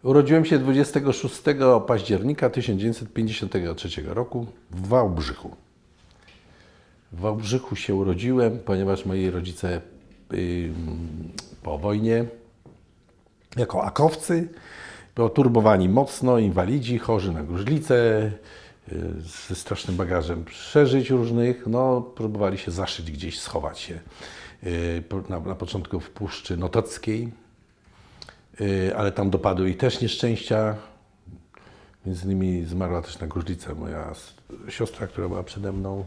Urodziłem się 26 października 1953 roku w Wałbrzychu. W Wałbrzychu się urodziłem, ponieważ moi rodzice po wojnie jako akowcy, poturbowani mocno, inwalidzi, chorzy na gruźlicę, ze strasznym bagażem przeżyć różnych, no, próbowali się zaszyć gdzieś, schować się. Na początku w Puszczy Notockiej, ale tam dopadły ich też nieszczęścia. Między innymi zmarła też na gruźlicę moja siostra, która była przede mną,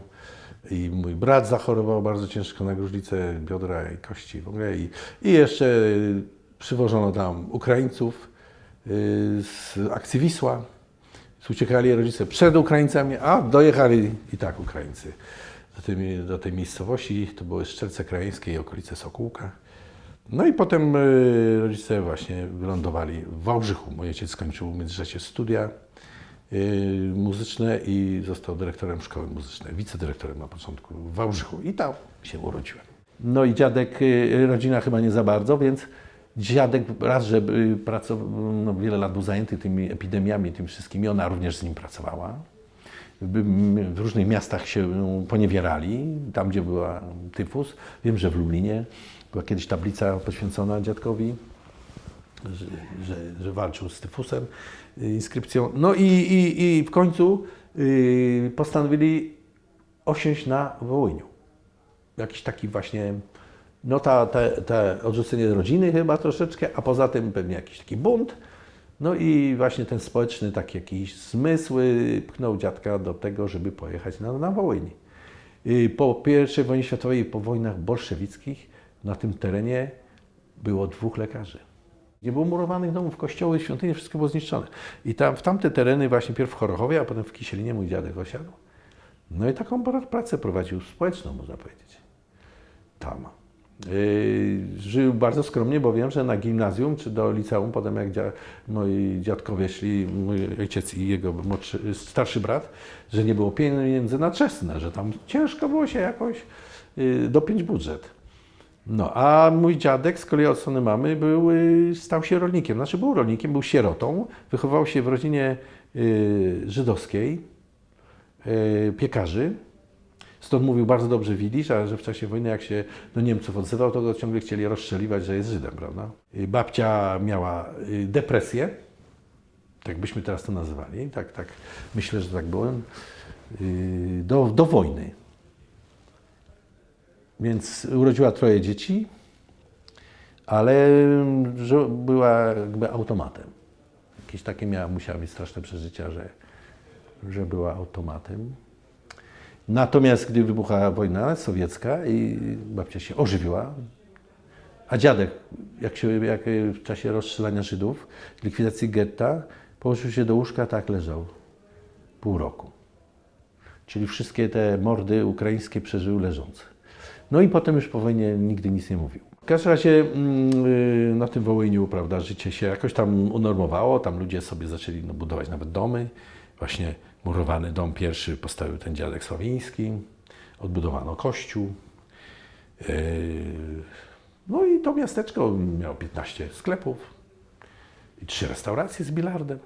i mój brat zachorował bardzo ciężko na gruźlicę biodra i kości w ogóle. I jeszcze przywożono tam Ukraińców z akcji Wisła. Uciekali rodzice przed Ukraińcami, a dojechali i tak Ukraińcy do tej miejscowości. To były Strzelce Krajeńskie i okolice Sokółka. No i potem rodzice właśnie wylądowali w Wałbrzychu. Mój ojciec skończył w międzyczasie studia muzyczne i został dyrektorem szkoły muzycznej, wicedyrektorem na początku w Wałbrzychu. I tam się urodziłem. No i dziadek, rodzina chyba nie za bardzo, więc dziadek raz, że pracował, no wiele lat był zajęty tymi epidemiami, tym wszystkimi, ona również z nim pracowała. W różnych miastach się poniewierali, tam gdzie była tyfus. Wiem, że w Lublinie była kiedyś tablica poświęcona dziadkowi, że walczył z tyfusem, inskrypcją. No i w końcu postanowili osiąść na Wołyniu. Jakiś taki właśnie, no te odrzucenie rodziny chyba troszeczkę, a poza tym pewnie jakiś taki bunt. No i właśnie ten społeczny taki jakiś zmysł pchnął dziadka do tego, żeby pojechać na Wołyń. Po I wojnie światowej i po wojnach bolszewickich na tym terenie było 2 lekarzy. Nie było murowanych domów, kościoły, świątynie, wszystko było zniszczone. I w tamte tereny właśnie pierw w Chorochowie, a potem w Kisielinie mój dziadek osiadł. No i taką pracę prowadził społeczną, można powiedzieć. Tam. Żył bardzo skromnie, bo wiem, że na gimnazjum czy do liceum, potem jak moi dziadkowie szli, mój ojciec i jego starszy brat, że nie było pieniędzy na czesne, że tam ciężko było się jakoś dopiąć budżet. No, a mój dziadek z kolei od strony mamy stał się rolnikiem. Znaczy był rolnikiem, był sierotą, wychował się w rodzinie żydowskiej, piekarzy. Stąd mówił bardzo dobrze Widzisz, a że w czasie wojny jak się do Niemców odzywał, to go ciągle chcieli rozstrzeliwać, że jest Żydem, prawda? Babcia miała depresję, tak byśmy teraz to nazywali, tak myślę, że tak byłem, do wojny. Więc urodziła 3 dzieci, ale była jakby automatem. Jakieś takie musiała mieć straszne przeżycia, że była automatem. Natomiast gdy wybuchła wojna sowiecka i babcia się ożywiła, a dziadek, jak w czasie rozstrzelania Żydów, likwidacji getta, położył się do łóżka, tak leżał pół roku. Czyli wszystkie te mordy ukraińskie przeżył leżąc. No i potem już po wojnie nigdy nic nie mówił. W każdym razie na tym Wołyniu, prawda, życie się jakoś tam unormowało, tam ludzie sobie zaczęli budować nawet domy. Właśnie murowany dom pierwszy postawił ten dziadek Sławiński, odbudowano kościół. No i to miasteczko miało 15 sklepów i 3 restauracje z bilardem,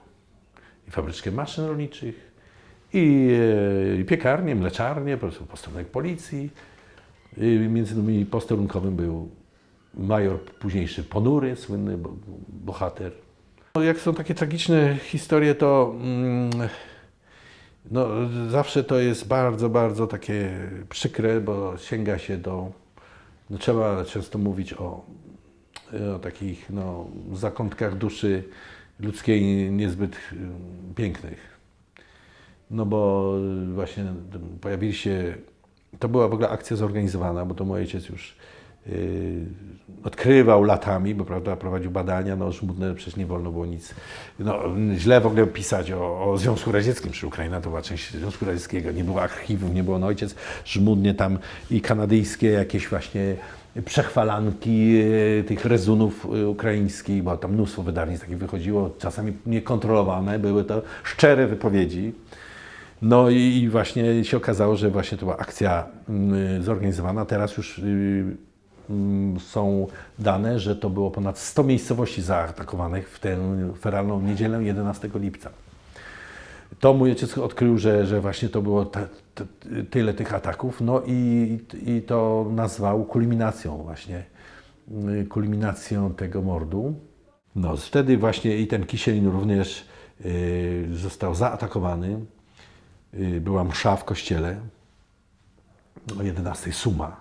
i fabryczkę maszyn rolniczych, i piekarnię, mleczarnię, po prostu posterunek policji. Między innymi posterunkowym był major późniejszy Ponury, słynny bohater. No, jak są takie tragiczne historie, to no, zawsze to jest bardzo, bardzo takie przykre, bo sięga się no, trzeba często mówić o takich zakątkach duszy ludzkiej niezbyt pięknych. No bo właśnie pojawili się, to była w ogóle akcja zorganizowana, bo to mój ojciec już odkrywał latami, bo prawda, prowadził badania, no żmudne, przecież nie wolno było nic, no źle w ogóle pisać o Związku Radzieckim, przy Ukraina to była część Związku Radzieckiego, nie było archiwów, nie było, no ojciec żmudnie tam i kanadyjskie jakieś właśnie przechwalanki tych rezunów ukraińskich, bo tam mnóstwo wydawnictw takich wychodziło, czasami niekontrolowane, były to szczere wypowiedzi. No i właśnie się okazało, że właśnie to była akcja zorganizowana. Teraz już są dane, że to było ponad 100 miejscowości zaatakowanych w tę feralną niedzielę 11 lipca. To mój ojciec odkrył, że właśnie to było tyle tych ataków, no i to nazwał kulminacją tego mordu. No, wtedy właśnie i ten Kisielin również został zaatakowany. Była msza w kościele o 11 suma.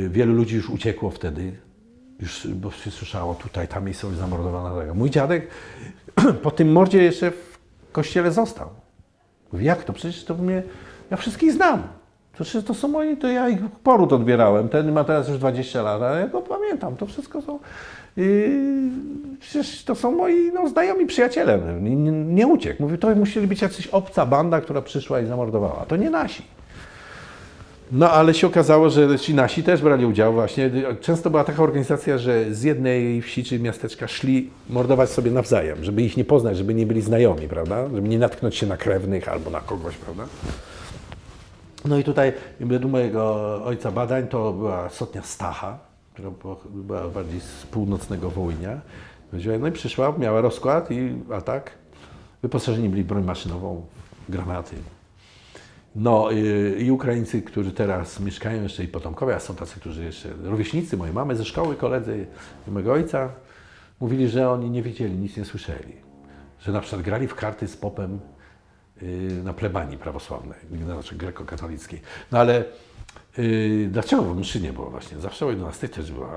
Wielu ludzi już uciekło wtedy, bo się słyszało tutaj, ta miejscowość zamordowana. Mój dziadek po tym mordzie jeszcze w kościele został. Mówi, jak to? Przecież to ja wszystkich znam. Przecież to są moi, to ja ich poród odbierałem. Ten ma teraz już 20 lat, ale ja go pamiętam. To wszystko są... przecież to są moi znajomi przyjaciele. Nie uciekł. Mówi, to musieli być jacyś obca banda, która przyszła i zamordowała. To nie nasi. No ale się okazało, że ci nasi też brali udział właśnie. Często była taka organizacja, że z jednej wsi czy miasteczka szli mordować sobie nawzajem, żeby ich nie poznać, żeby nie byli znajomi, prawda? Żeby nie natknąć się na krewnych albo na kogoś, prawda? No i tutaj według mojego ojca badań to była sotnia Stacha, która była bardziej z północnego Wołynia. No i przyszła, miała rozkład i atak. Wyposażeni byli w broń maszynową, granaty. No i Ukraińcy, którzy teraz mieszkają jeszcze i potomkowie, a są tacy, którzy jeszcze, rówieśnicy mojej mamy ze szkoły, koledzy mojego ojca, mówili, że oni nie widzieli, nic nie słyszeli. Że na przykład grali w karty z popem na plebanii prawosławnej, znaczy grekokatolickiej. No ale dlaczego w mszy nie było właśnie? Zawsze o 11 też była,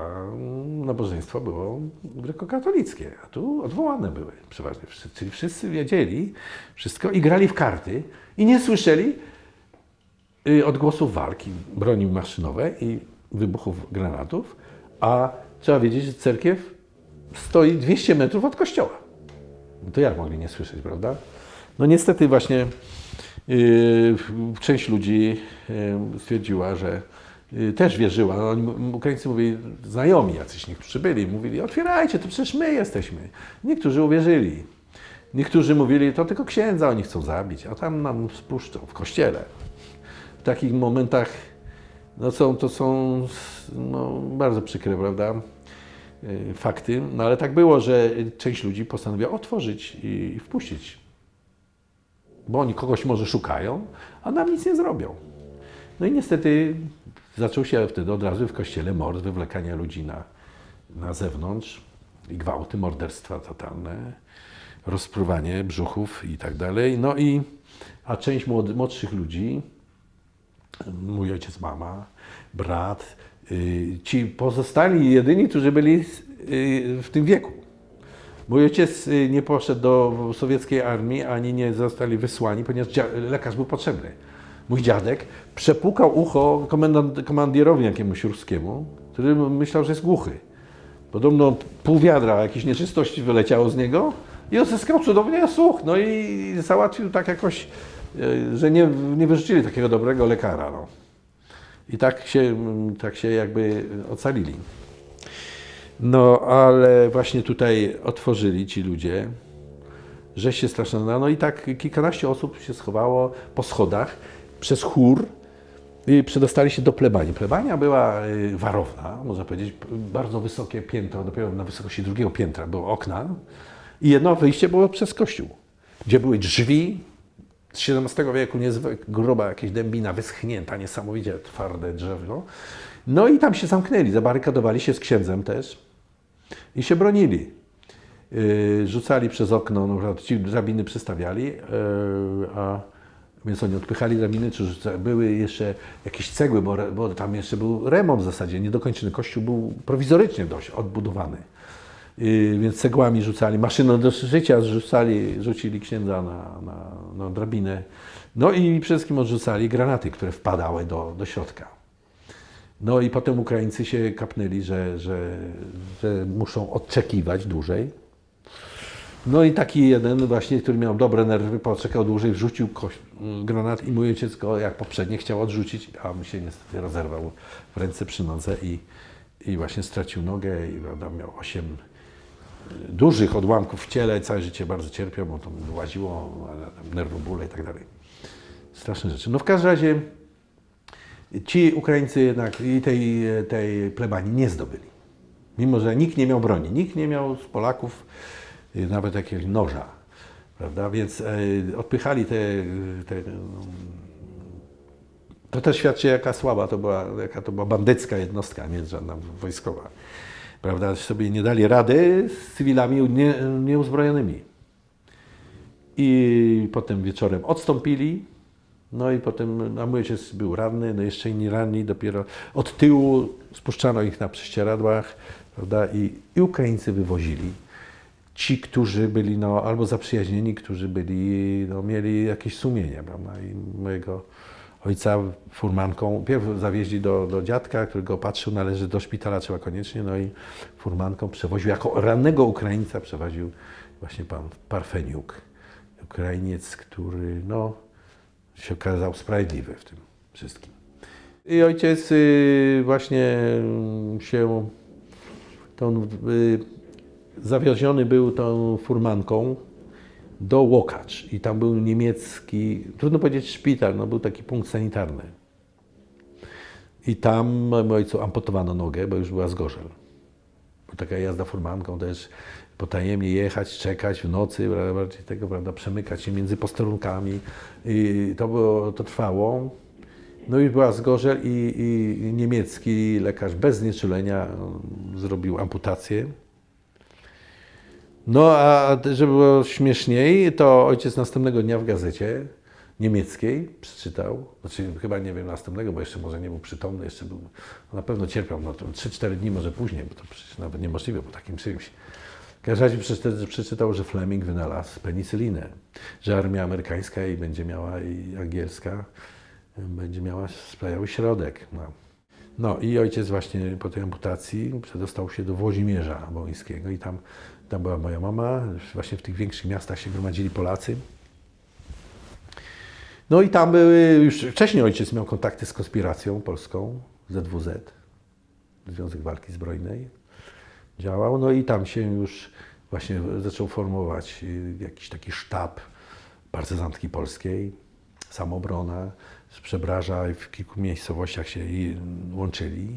nabożeństwo było grekokatolickie, a tu odwołane były przeważnie. Czyli wszyscy wiedzieli wszystko i grali w karty i nie słyszeli odgłosów walki, broni maszynowej i wybuchów granatów, a trzeba wiedzieć, że cerkiew stoi 200 metrów od kościoła. No to jak mogli nie słyszeć, prawda? No niestety właśnie część ludzi stwierdziła, że też wierzyła. No, Ukraińcy mówili, znajomi jacyś niektórzy byli, mówili, otwierajcie, to przecież my jesteśmy. Niektórzy uwierzyli. Niektórzy mówili, to tylko księdza oni chcą zabić, a tam nam spuszczą w kościele. W takich momentach to są bardzo przykre, prawda, fakty. No ale tak było, że część ludzi postanowiła otworzyć i wpuścić. Bo oni kogoś może szukają, a nam nic nie zrobią. No i niestety zaczął się wtedy od razu w kościele mord, wywlekania ludzi na zewnątrz, i gwałty, morderstwa totalne, rozpruwanie brzuchów i tak dalej. No a część młodszych ludzi, mój ojciec, mama, brat, ci pozostali jedyni, którzy byli w tym wieku. Mój ojciec nie poszedł do sowieckiej armii, ani nie zostali wysłani, ponieważ lekarz był potrzebny. Mój dziadek przepukał ucho komandirowi jakiemuś ruskiemu, który myślał, że jest głuchy. Podobno pół wiadra jakiejś nieczystości wyleciało z niego i odzyskał cudownie słuch. No i załatwił tak jakoś, że nie wyrzucili takiego dobrego lekara. No. I tak się jakby ocalili. No, ale właśnie tutaj otworzyli ci ludzie, rzeź się straszna. No i tak kilkanaście osób się schowało po schodach przez chór i przedostali się do plebanii. Plebania była warowna, można powiedzieć, bardzo wysokie piętro, dopiero na wysokości drugiego piętra były okna i jedno wyjście było przez kościół, gdzie były drzwi z XVII wieku, niezwykle gruba jakaś dębina, wyschnięta, niesamowicie twarde drzewo. No i tam się zamknęli, zabarykadowali się z księdzem też i się bronili. Rzucali przez okno, ci drabiny przystawiali, więc oni odpychali drabiny, czy były jeszcze jakieś cegły, bo tam jeszcze był remont w zasadzie, niedokończony. Kościół był prowizorycznie dość odbudowany. Więc cegłami rzucali, maszyną do życia rzucili księdza na drabinę. No i przede wszystkim odrzucali granaty, które wpadały do środka. No i potem Ukraińcy się kapnęli, że muszą odczekiwać dłużej. No i taki jeden właśnie, który miał dobre nerwy, poczekał dłużej, wrzucił granat i mój ojciec go jak poprzednie chciał odrzucić, a mi się niestety rozerwał w ręce przy nodze i właśnie stracił nogę i miał 8 dużych odłamków w ciele, całe życie bardzo cierpiał, bo to wyłaziło, nerwobóle i tak dalej. Straszne rzeczy. No w każdym razie Ci Ukraińcy jednak i tej plebanii nie zdobyli. Mimo że nikt nie miał broni, nikt nie miał z Polaków nawet jakiegoś noża, prawda? Więc odpychali to też świadczy, jaka słaba jaka to była bandycka jednostka, nie żadna wojskowa. Prawda? Sobie nie dali rady z cywilami nieuzbrojonymi. I potem wieczorem odstąpili, no i potem mój ojciec był ranny, no jeszcze inni ranni, dopiero od tyłu spuszczano ich na prześcieradłach, prawda? I Ukraińcy wywozili. Ci, którzy byli albo zaprzyjaźnieni, którzy byli, mieli jakieś sumienie, prawda? I mojego ojca furmanką, pierw zawieźli do dziadka, który go opatrzył, należy do szpitala, trzeba koniecznie, no i furmanką przewoził, jako rannego Ukraińca przewoził właśnie pan Parfeniuk, Ukrainiec, który się okazał sprawiedliwy w tym wszystkim. I ojciec właśnie się zawieziony był tą furmanką do Łokacz i tam był niemiecki, trudno powiedzieć szpital, był taki punkt sanitarny. I tam mojemu ojcu amputowano nogę, bo już była zgorzel. Bo taka jazda furmanką też, potajemnie jechać, czekać w nocy, bardziej tego, prawda, przemykać się między posterunkami. I to trwało. No i była zgorzel i niemiecki lekarz bez znieczulenia zrobił amputację. No a żeby było śmieszniej, to ojciec następnego dnia w gazecie niemieckiej przeczytał, znaczy chyba nie wiem następnego, bo jeszcze może nie był przytomny, jeszcze był, na pewno cierpiał, 3-4 dni może później, bo to przecież nawet niemożliwe po takim czymś. W każdym razie przeczytał, że Fleming wynalazł penicylinę, że armia amerykańska i będzie miała i angielska będzie miała wspaniały środek. No i ojciec właśnie po tej amputacji przedostał się do Włodzimierza Wołyńskiego i tam była moja mama, właśnie w tych większych miastach się gromadzili Polacy. No i tam już wcześniej ojciec miał kontakty z konspiracją polską, ZWZ, Związek Walki Zbrojnej, działał, no i tam się już właśnie zaczął formować jakiś taki sztab partyzantki polskiej, Samobrona, z Przebraża i w kilku miejscowościach się łączyli.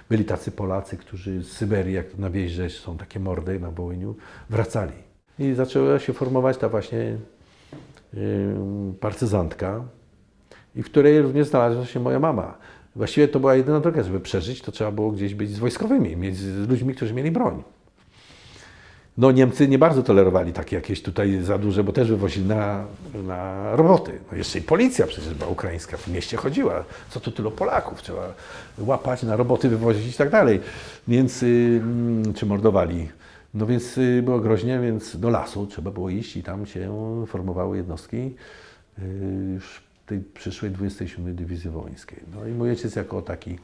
Byli tacy Polacy, którzy z Syberii, jak na wieździe są takie mordy na Wołyniu, wracali. I zaczęła się formować ta właśnie partyzantka, i w której również znalazła się moja mama. Właściwie to była jedyna droga, żeby przeżyć, to trzeba było gdzieś być z wojskowymi, mieć z ludźmi, którzy mieli broń. No Niemcy nie bardzo tolerowali takie jakieś tutaj za duże, bo też wywozili na roboty. No jeszcze i policja przecież była ukraińska w mieście chodziła. Co tu tylu Polaków? Trzeba łapać, na roboty wywozić i tak dalej. Więc, czy mordowali. No więc było groźnie, więc do lasu trzeba było iść i tam się formowały jednostki już tej przyszłej 27. Dywizji Wołyńskiej. No i mój ojciec jako taki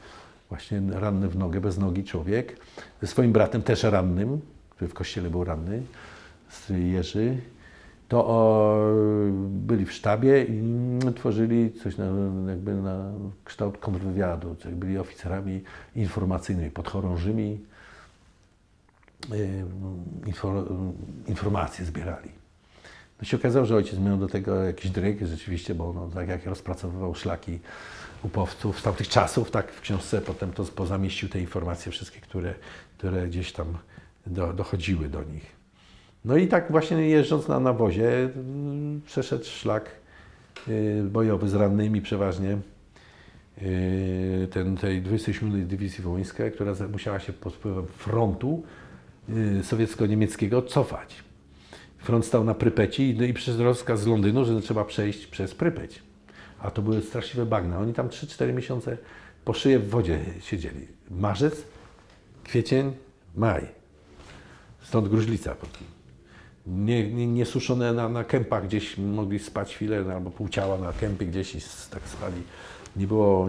właśnie ranny w nogę, bez nogi człowiek, ze swoim bratem też rannym, który w kościele był ranny, Jerzy, to byli w sztabie i tworzyli coś jakby na kształt kontrwywiadu, czyli byli oficerami informacyjnymi, podchorążymi, informacje zbierali. No się okazało, że ojciec miał do tego jakiś dryg rzeczywiście, bo tak jak rozpracowywał szlaki upowców z tamtych czasów, tak w książce potem to pozamieścił te informacje wszystkie, które gdzieś tam dochodziły do nich. No i tak właśnie jeżdżąc na nawozie przeszedł szlak bojowy z rannymi przeważnie tej 27. Dywizji Wołyńskiej, która musiała się pod wpływem frontu sowiecko-niemieckiego cofać. Front stał na Prypeci i przyszedł rozkaz z Londynu, że trzeba przejść przez Prypeć. A to były straszliwe bagna. Oni tam 3-4 miesiące po szyję w wodzie siedzieli. Marzec, kwiecień, maj. Stąd gruźlica. Nie suszone na kępach gdzieś mogli spać chwilę, albo pół ciała na kępie gdzieś i tak spali.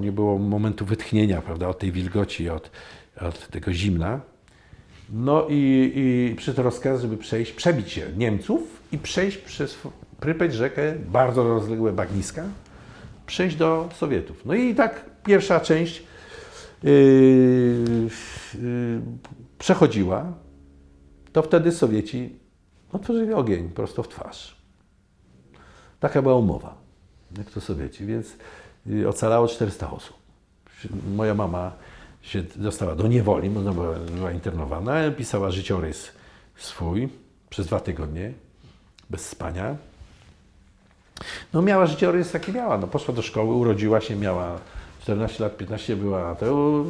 Nie było momentu wytchnienia, prawda, od tej wilgoci, od tego zimna. No i przyszedł rozkaz, żeby przebić się Niemców i przejść przez Prypeć, rzekę, bardzo rozległe bagniska, przejść do Sowietów. No i tak pierwsza część przechodziła, to wtedy Sowieci otworzyli ogień prosto w twarz. Taka była umowa, jak to Sowieci, więc ocalało 400 osób moja mama się dostała do niewoli, bo była internowana, pisała życiorys swój przez 2 tygodnie, bez spania. No miała życiorys jaki miała, no poszła do szkoły, urodziła się, miała 14 lat, 15 była, to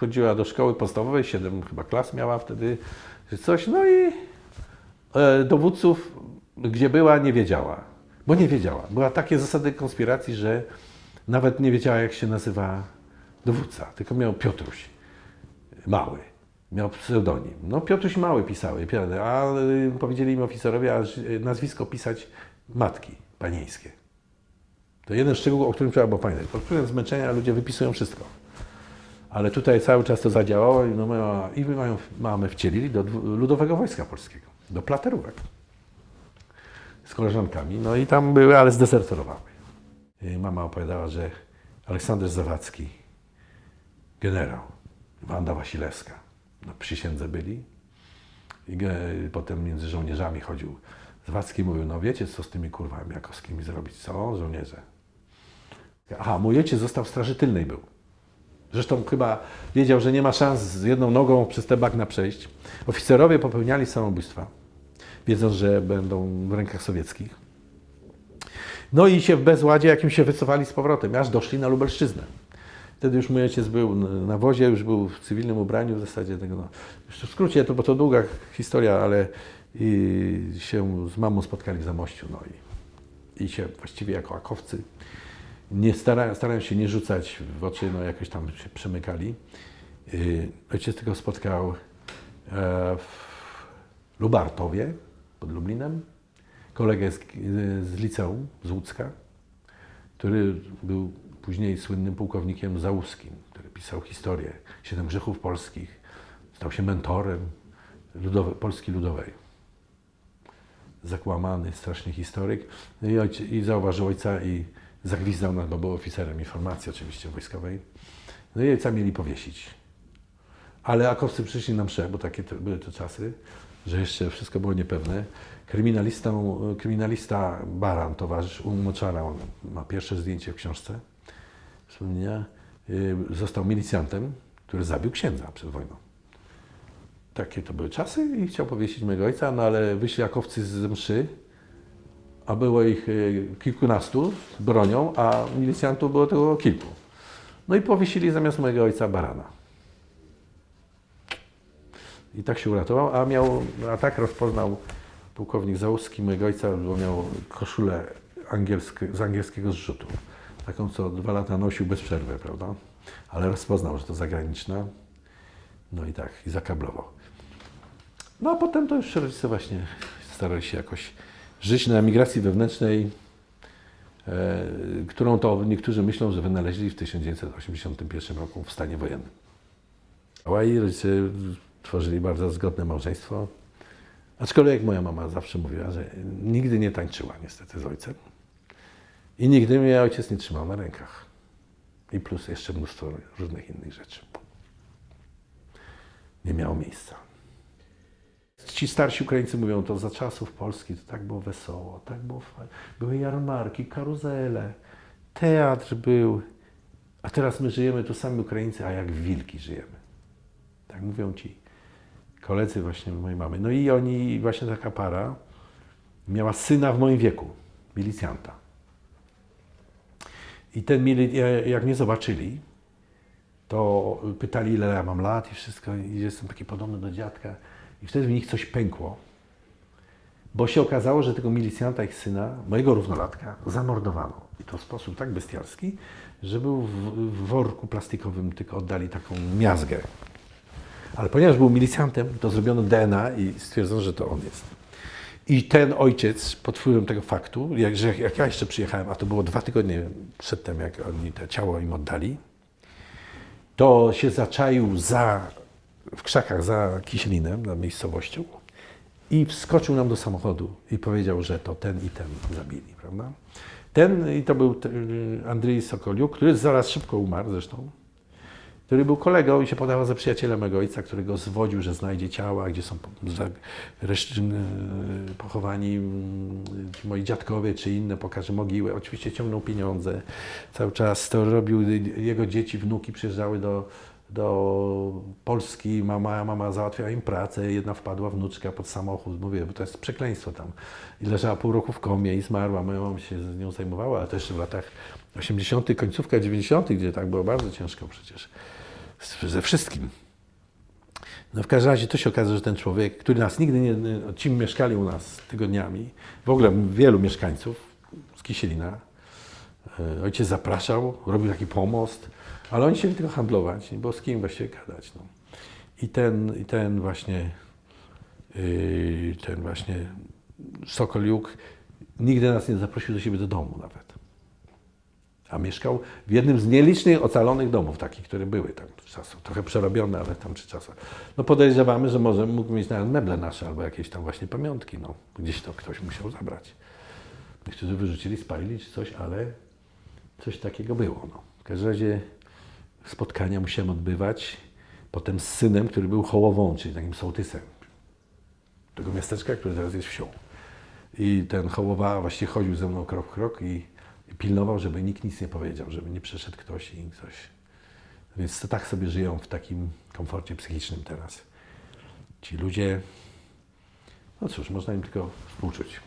chodziła do szkoły podstawowej, 7 chyba klas miała wtedy, czy coś, no i dowódców, gdzie była, nie wiedziała, bo nie wiedziała. Była takie zasady konspiracji, że nawet nie wiedziała, jak się nazywa dowódca, tylko miał Piotruś Mały, miał pseudonim. No Piotruś Mały pisały, a powiedzieli im oficerowie, aż nazwisko pisać matki panieńskie. To jeden szczegół, o którym trzeba było pamiętać. Pod wpływem zmęczenia ludzie wypisują wszystko. Ale tutaj cały czas to zadziałało i my mamy wcielili do Ludowego Wojska Polskiego, do platerówek z koleżankami. No i tam były, ale zdezerterowały. Mama opowiadała, że Aleksander Zawadzki, generał, Wanda Wasilewska, na przysiędze byli. I potem między żołnierzami chodził. Zawadzki mówił, no wiecie, co z tymi kurwami jakowskimi zrobić? Co, żołnierze? Aha, mój ojciec został w Straży Tylnej był. Zresztą chyba wiedział, że nie ma szans z jedną nogą przez te bagna przejść. Oficerowie popełniali samobójstwa, wiedząc, że będą w rękach sowieckich. No i się w bezładzie jakimś się wycofali z powrotem, aż doszli na Lubelszczyznę. Wtedy już mój ojciec był na wozie, już był w cywilnym ubraniu w zasadzie tego. No. Jeszcze w skrócie, bo to długa historia, ale się z mamą spotkali w Zamościu. No i się właściwie jako akowcy starają się nie rzucać w oczy, no jakoś tam się przemykali. Ojciec tylko spotkał w Lubartowie pod Lublinem kolegę z liceum z Łódzka, który był później słynnym pułkownikiem Załuskim, który pisał historię 7 grzechów polskich, stał się mentorem Polski Ludowej. Zakłamany, straszny historyk. No i zauważył ojca i zagwizdał nas, bo był oficerem informacji oczywiście wojskowej. No i ojca mieli powiesić. Ale akowcy przyszli na mszę, bo takie były te czasy, że jeszcze wszystko było niepewne. Kryminalista Baran, towarzysz Moczara, on ma pierwsze zdjęcie w książce, wspomnienia, został milicjantem, który zabił księdza przed wojną. Takie to były czasy i chciał powiesić mojego ojca, no ale wyszli akowcy z mszy, a było ich kilkunastu z bronią, a milicjantów było tylko kilku. No i powiesili zamiast mojego ojca Barana. I tak się uratował, a tak rozpoznał pułkownik Załuski mojego ojca, bo miał koszulę z angielskiego zrzutu. Taką, co 2 lata nosił bez przerwy, prawda? Ale rozpoznał, że to zagraniczna. No i tak, i zakablował. No a potem to już rodzice właśnie starali się jakoś żyć na emigracji wewnętrznej, którą to niektórzy myślą, że wynaleźli w 1981 roku w stanie wojennym. I rodzice tworzyli bardzo zgodne małżeństwo. Aczkolwiek moja mama zawsze mówiła, że nigdy nie tańczyła niestety z ojcem. I nigdy mnie ojciec nie trzymał na rękach. I plus jeszcze mnóstwo różnych innych rzeczy. Nie miało miejsca. Ci starsi Ukraińcy mówią, to za czasów Polski to tak było wesoło, tak było fajnie. Były jarmarki, karuzele, teatr był. A teraz my żyjemy tu sami Ukraińcy, a jak wilki żyjemy. Tak mówią ci koledzy właśnie mojej mamy. No i oni, właśnie taka para, miała syna w moim wieku, milicjanta. I jak mnie zobaczyli, to pytali, ile ja mam lat i wszystko, i jestem taki podobny do dziadka. I wtedy w nich coś pękło, bo się okazało, że tego milicjanta, ich syna, mojego równolatka, zamordowano. I to w sposób tak bestialski, że był w worku plastikowym, tylko oddali taką miazgę. Ale ponieważ był milicjantem, to zrobiono DNA i stwierdzono, że to on jest. I ten ojciec, pod wpływem tego faktu, jak ja jeszcze przyjechałem, a to było 2 tygodnie przedtem, jak oni to ciało im oddali, to się zaczaił w krzakach za Kiślinem, nad miejscowością, i wskoczył nam do samochodu i powiedział, że to ten i ten zabili, prawda? I to był Andrzej Sokoliuk, który zaraz szybko umarł zresztą. który był kolegą i się podawał za przyjaciela mego ojca, który go zwodził, że znajdzie ciała, gdzie są reszty pochowani ci moi dziadkowie czy inne, pokaże mogiły. Oczywiście ciągnął pieniądze cały czas, to robił, jego dzieci, wnuki przyjeżdżały do Polski, mama załatwiała im pracę, jedna wpadła wnuczka pod samochód, mówię, bo to jest przekleństwo tam. I leżała pół roku w komie i zmarła, moja mama się z nią zajmowała, ale też w latach 80., końcówka 90., gdzie tak było bardzo ciężko przecież ze wszystkim. No w każdym razie to się okazało, że ten człowiek, który nas nigdy nie, ci mieszkali u nas tygodniami, w ogóle wielu mieszkańców z Kisielina, ojciec zapraszał, robił taki pomost, ale oni chcieli tylko handlować, nie było z kim właściwie gadać. No. I ten właśnie Sokoliuk nigdy nas nie zaprosił do siebie do domu nawet. A mieszkał w jednym z nielicznych ocalonych domów, takich, które były tam czasem, trochę przerobione, ale tam czy czasem. No podejrzewamy, że może mógł mieć nawet meble nasze albo jakieś tam właśnie pamiątki, no. Gdzieś to ktoś musiał zabrać. Niektórzy wyrzucili, spalili czy coś, ale coś takiego było. No. W każdym razie spotkania musiałem odbywać potem z synem, który był Hołową, czyli takim sołtysem tego miasteczka, które teraz jest wsią. I ten Hołowa właściwie chodził ze mną krok w krok i pilnował, żeby nikt nic nie powiedział, żeby nie przyszedł ktoś i coś. Więc to tak sobie żyją w takim komforcie psychicznym teraz. Ci ludzie, no cóż, można im tylko współczuć.